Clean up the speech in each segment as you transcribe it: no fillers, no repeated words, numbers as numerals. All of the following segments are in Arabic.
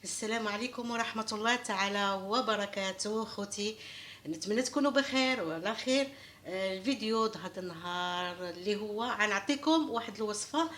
السلام عليكم ورحمة الله تعالى وبركاته خوتي. نتمنى تكونوا بخير وعلى خير. الفيديو هذا النهار اللي هو غنعطيكم واحد الوصفة.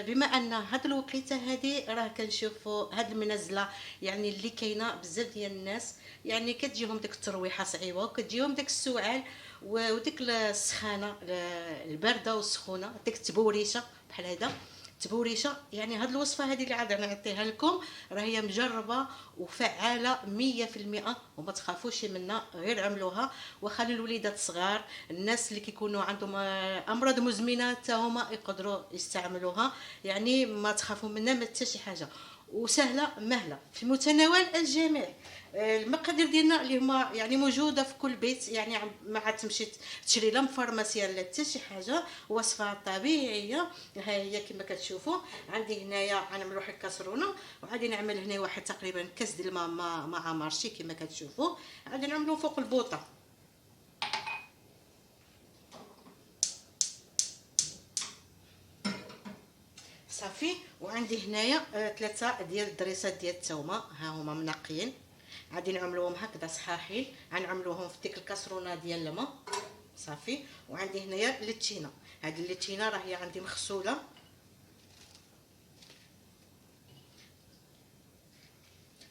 بما ان هاد الوقيته هذه راه كنشوفوا هاد المنازله، يعني اللي كاينه بزاف ديال الناس، يعني كتجيهم ديك الترويحه صعيبه وكتجيهم ديك السعال وديك السخانه، البارده والسخونه، ديك التبوريشه بحال هذا تبوريشه. يعني هاد الوصفه هذه اللي عاد نعطيها لكم راه هي مجربه وفعاله 100%، وما تخافوش منها، غير عملوها. وخلي الوليدات الصغار، الناس اللي كيكونوا عندهم امراض مزمنه حتى هما يقدروا يستعملوها. يعني ما تخافوا منها، ما حتى شي حاجه، وسهله مهله في متناول الجميع. المقادير ديالنا اللي هما يعني موجوده في كل بيت، يعني ما عاد تمشي تشري لا من فارماسيا لا حتى شي حاجه، وصفه طبيعيه. ها هي كما كتشوفوا عندي هنايا غنعمل واحد الكاسرونه، وغادي نعمل هنا واحد تقريبا كاس ديال الماء مع مارشي كما كتشوفوا. غادي نعملو فوق البوطه. صافي. وعندي هنايا 3 ديال الدريسات ديال الثومه، ها هما منقيين. غادي نعملوهم هكذا صحاحين، غنعملوهم في ديك الكاسرونه ديال الماء. صافي. وعندي هنايا اللتينه، هاد اللتينه راه هي عندي مغسوله.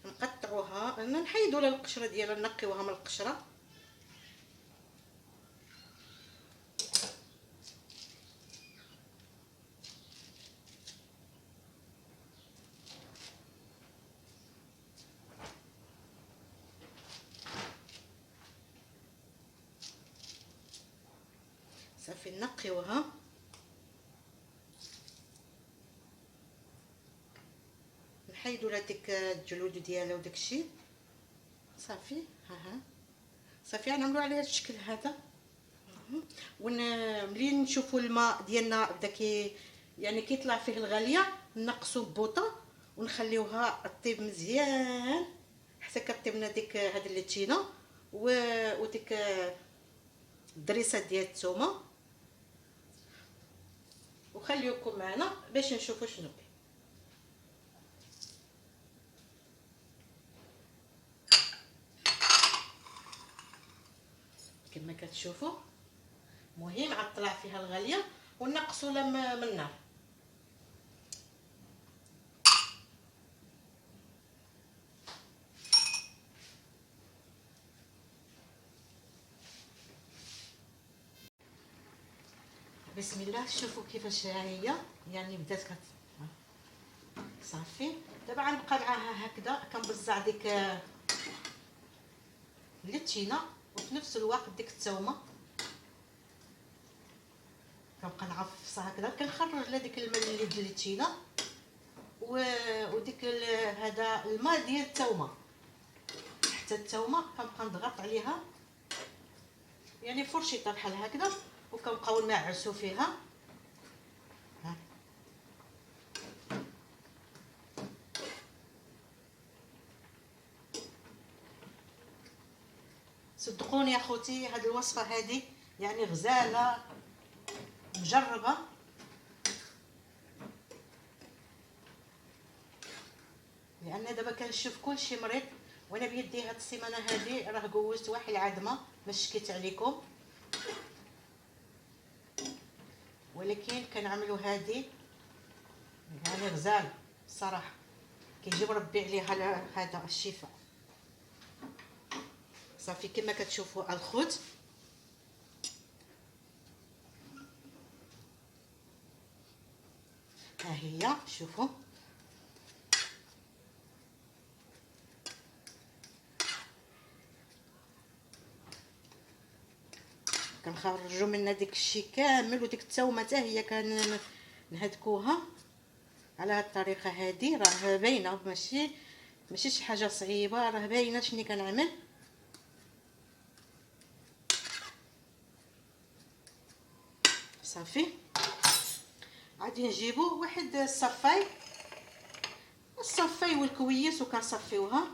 نقطعوها، نحيدوا لها القشره ديالها، نقيوها من القشره. صافي نقيوها. نحيدوا لها ديك الجلود ديالها وداك الشيء. صافي. ها صافي غنعملوا عليها الشكل هذا. ملي نشوفوا الماء ديالنا بدا يعني كيطلع فيه الغاليه، نقصوا بوطه ونخليوها طيب مزيان حتى كطيب لنا ديك هاد اللتينه وديك الدريسات ديال الثومه. وخليوكم معنا باش نشوفوا شنو كاين. كما كتشوفوا مهم عاد طلع فيها الغاليه ونقصوا لها من النار. بسم الله. شوفوا كيفاش هي، يعني بدات صافي. دابا غنبقى معاها هكذا كنبزع ديك اللتينه وفي نفس الوقت ديك الثومه، كنبقى نعفصها هكذا، كنخرج لها ديك الماء اللي ديال اللتينه وديك هذا الماء ديال الثومه. حتى الثومه كنبقى نضغط عليها، يعني فرشيطه بحال هكذا، وكنبقاو نعسو فيها. ها. صدقوني يا خوتي هاد الوصفه هذه يعني غزاله مجربه. لان دابا كنشوف كلشي مريض، وانا بيدي هاد السيمانه هذه راه جوزت واحد العدمه ما شكيت عليكم، ولكن كنعملوا هذه يعني غزال الصراحه، كيجيب ربي عليها هذا الشفاء. صافي كما كتشوفوا الخوت. ها هي شوفوا. كنخرجوا منها ديك الشيء كامل، وديك الثومه حتى هي كنهدكوها على هاد الطريقه هذه. راه باينه، ماشي شي حاجه صعيبه، راه باينه شني كنعمل. صافي. غادي نجيبو واحد الصفاي والكويس وكنصفيوها.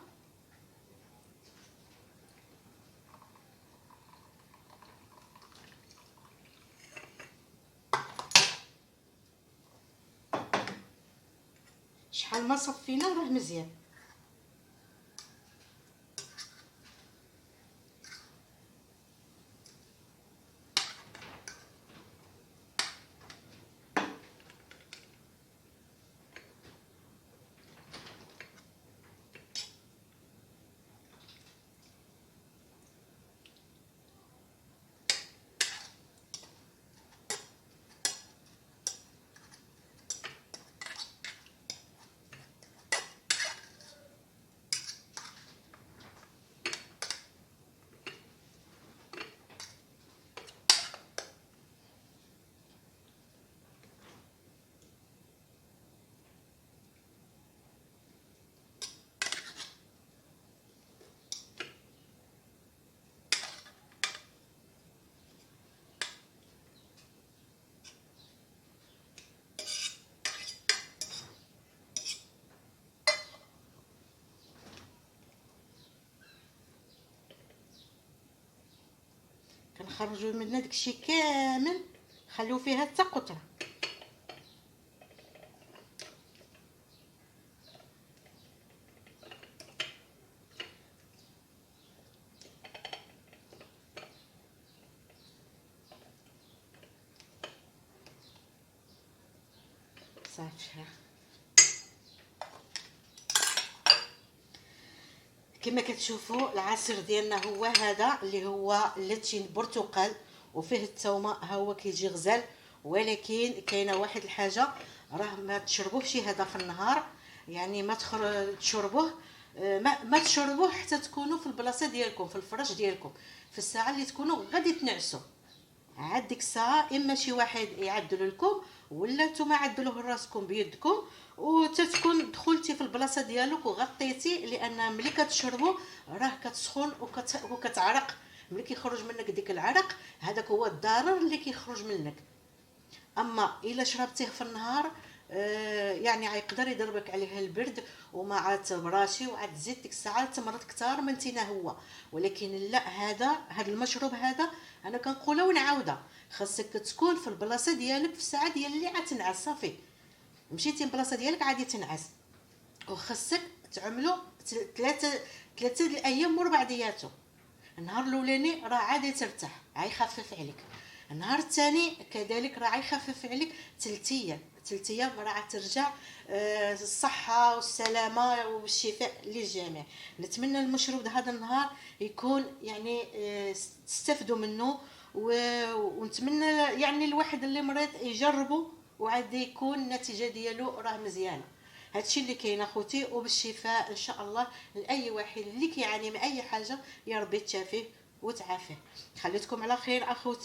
شحال ما صفينا راه مزيان. خرجوا منها داكشي كامل، خليو فيها حتى قطره. صافي كما كتشوفوا العصير ديالنا هو هذا اللي هو لاتشين برتقال وفيه الثومه، ها هو كيجي غزال. ولكن كاينه واحد الحاجه، راه ما تشربوهش هذا في النهار، يعني ما تشربوه، ما تشربوه حتى تكونوا في البلاصه ديالكم، في الفراش ديالكم، في الساعه اللي تكونوا غادي تنعسوا. عاد ديك الساعه اما شي واحد يعدل لكم ولا نتوما عدلوه راسكم بيدكم، وتتكون دخلتي في البلاصه ديالك وغطيتي، لان ملي كتشربوا راه كتسخن وكتعرق. ملي كيخرج منك ديك العرق هذاك هو الضرر اللي كيخرج منك. اما الا شربتيه في النهار يعني غيقدر يضربك عليه البرد، وما عاد تبراشي وعاد تزيد ديك الساعه تمرض كثار من تينا هو. ولكن لا، هذا المشروب هذا انا كنقولها ونعاودها، خاصك تكون في البلاصه ديالك في الساعه ديال اللي غتنعس. صافي مشيتي البلاصه ديالك عادي تنعس، وخاصك تعملوا ثلاثه الايام وربع دياتو. النهار الاولاني راه عادي ترتاح، غيخفف عليك. النهار الثاني كذلك راه غيخفف عليك. 3 ايام راه ترجع الصحه والسلامه والشفاء للجميع. نتمنى المشروب هذا النهار يكون يعني تستفدوا منه، ونتمنى يعني الواحد اللي مريض يجربه وعاد يكون النتيجه ديالو راه مزيانه. هادشي اللي كاين اخوتي، وبالشفاء ان شاء الله لاي واحد اللي كيعاني من اي حاجه، يا ربي تشافيه وتعافيه. خليتكم على خير اخوتي.